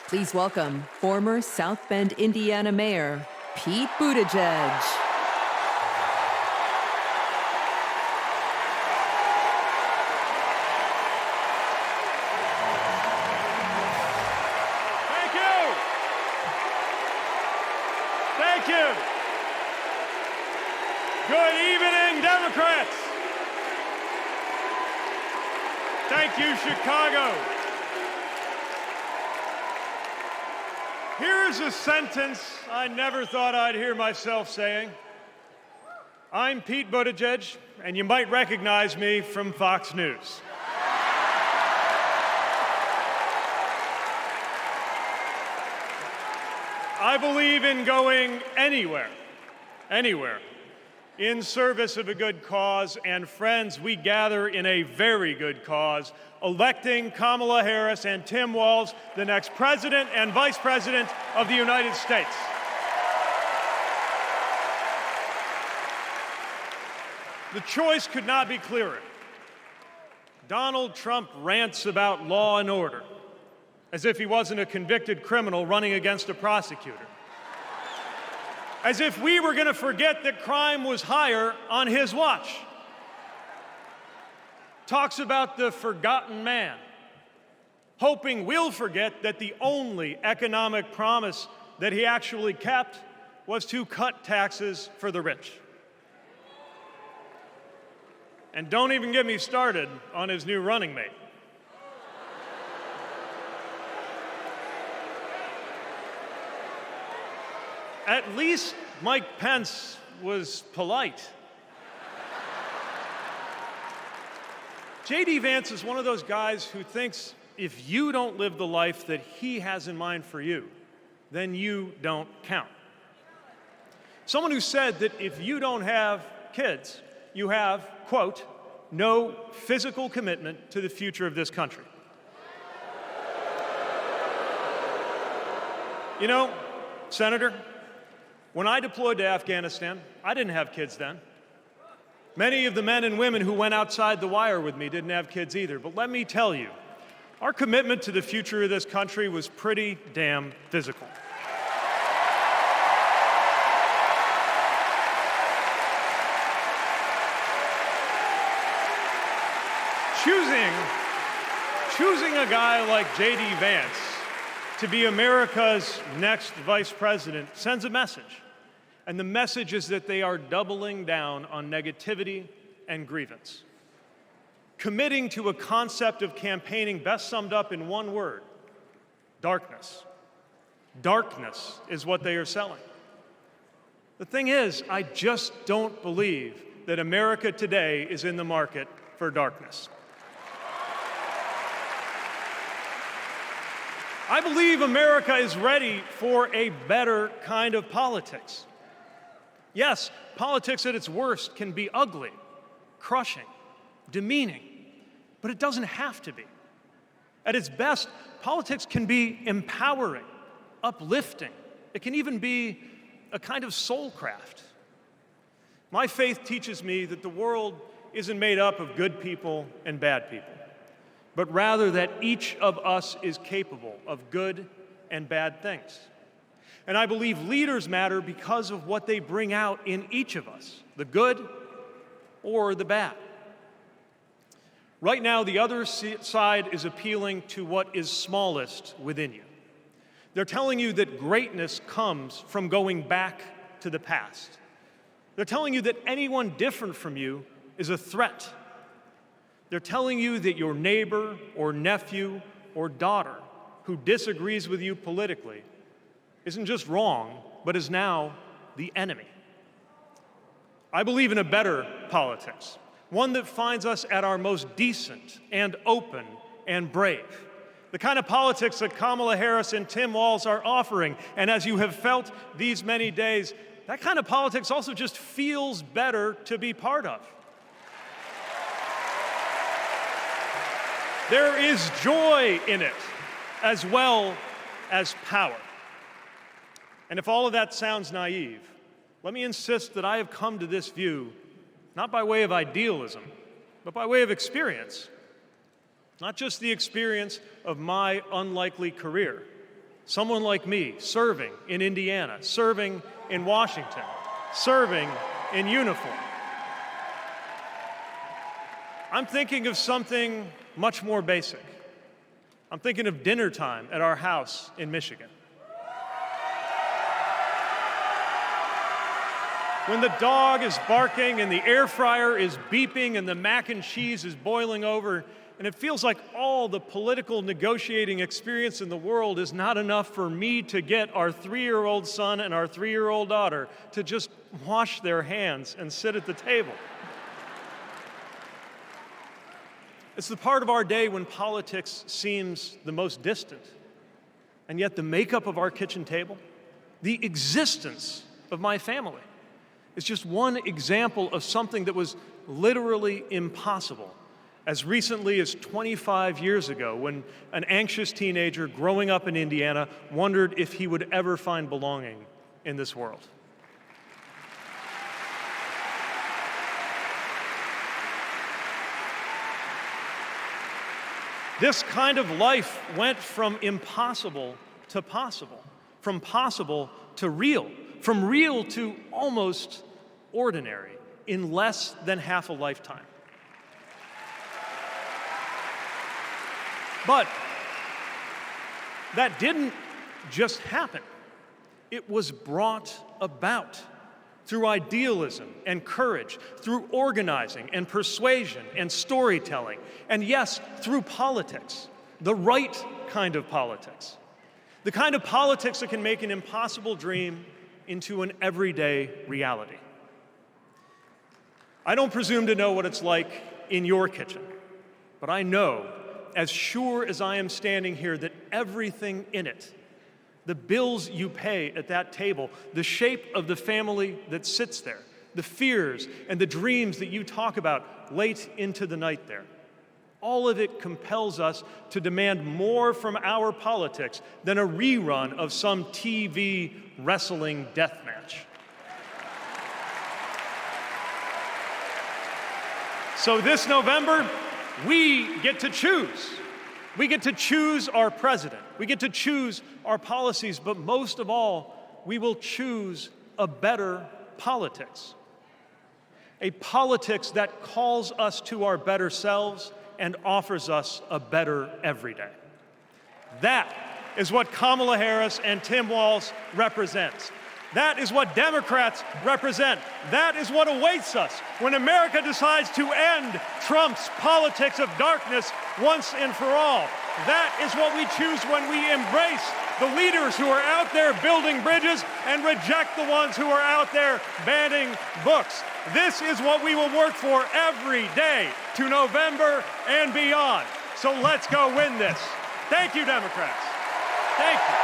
Please welcome former South Bend, Indiana Mayor Pete Buttigieg. Thank you. Thank you. Good evening, Democrats. Thank you, Chicago. Here's a sentence I never thought I'd hear myself saying. I'm Pete Buttigieg, and you might recognize me from Fox News. I believe in going anywhere, in service of a good cause, and friends, we gather in a very good cause, electing Kamala Harris and Tim Walz, the next president and vice president of the United States. The choice could not be clearer. Donald Trump rants about law and order, as if he wasn't a convicted criminal running against a prosecutor. As if we were going to forget that crime was higher on his watch. Talks about the forgotten man, hoping we'll forget that the only economic promise that he actually kept was to cut taxes for the rich. And don't even get me started on his new running mate. At least Mike Pence was polite. J.D. Vance is one of those guys who thinks if you don't live the life that he has in mind for you, then you don't count. Someone who said that if you don't have kids, you have, quote, no physical commitment to the future of this country. You know, Senator, when I deployed to Afghanistan, I didn't have kids then. Many of the men and women who went outside the wire with me didn't have kids either. But let me tell you, our commitment to the future of this country was pretty damn physical. Choosing a guy like J.D. Vance to be America's next vice president sends a message. And the message is that they are doubling down on negativity and grievance. Committing to a concept of campaigning best summed up in one word: darkness. Darkness is what they are selling. The thing is, I just don't believe that America today is in the market for darkness. I believe America is ready for a better kind of politics. Yes, politics at its worst can be ugly, crushing, demeaning, but it doesn't have to be. At its best, politics can be empowering, uplifting. It can even be a kind of soul craft. My faith teaches me that the world isn't made up of good people and bad people, but rather that each of us is capable of good and bad things. And I believe leaders matter because of what they bring out in each of us, the good or the bad. Right now, the other side is appealing to what is smallest within you. They're telling you that greatness comes from going back to the past. They're telling you that anyone different from you is a threat. They're telling you that your neighbor or nephew or daughter who disagrees with you politically isn't just wrong, but is now the enemy. I believe in a better politics, one that finds us at our most decent and open and brave. The kind of politics that Kamala Harris and Tim Walz are offering. And as you have felt these many days, that kind of politics also just feels better to be part of. There is joy in it, as well as power. And if all of that sounds naive, let me insist that I have come to this view not by way of idealism, but by way of experience. Not just the experience of my unlikely career, Someone like me, serving in Indiana, serving in Washington, serving in uniform. I'm thinking of something much more basic. I'm thinking of dinner time at our house in Michigan. When the dog is barking and the air fryer is beeping and the mac and cheese is boiling over, and it feels like all the political negotiating experience in the world is not enough for me to get our 3-year-old son and our 3-year-old daughter to just wash their hands and sit at the table. It's the part of our day when politics seems the most distant, and yet the makeup of our kitchen table, the existence of my family, is just one example of something that was literally impossible as recently as 25 years ago, when an anxious teenager growing up in Indiana wondered if he would ever find belonging in this world. This kind of life went from impossible to possible, from possible to real, from real to almost ordinary in less than half a lifetime. But that didn't just happen. It was brought about through idealism and courage, through organizing and persuasion and storytelling, and yes, through politics, the right kind of politics. The kind of politics that can make an impossible dream into an everyday reality. I don't presume to know what it's like in your kitchen, but I know, as sure as I am standing here, that everything in it, the bills you pay at that table, the shape of the family that sits there, the fears and the dreams that you talk about late into the night there, all of it compels us to demand more from our politics than a rerun of some TV wrestling death match. So this November, we get to choose. We get to choose our president. We get to choose our policies, but most of all, we will choose a better politics. A politics that calls us to our better selves and offers us a better everyday. That is what Kamala Harris and Tim Walz represents. That is what Democrats represent. That is what awaits us when America decides to end Trump's politics of darkness once and for all. That is what we choose when we embrace the leaders who are out there building bridges and reject the ones who are out there banning books. This is what we will work for every day to November and beyond. So let's go win this. Thank you, Democrats. Thank you.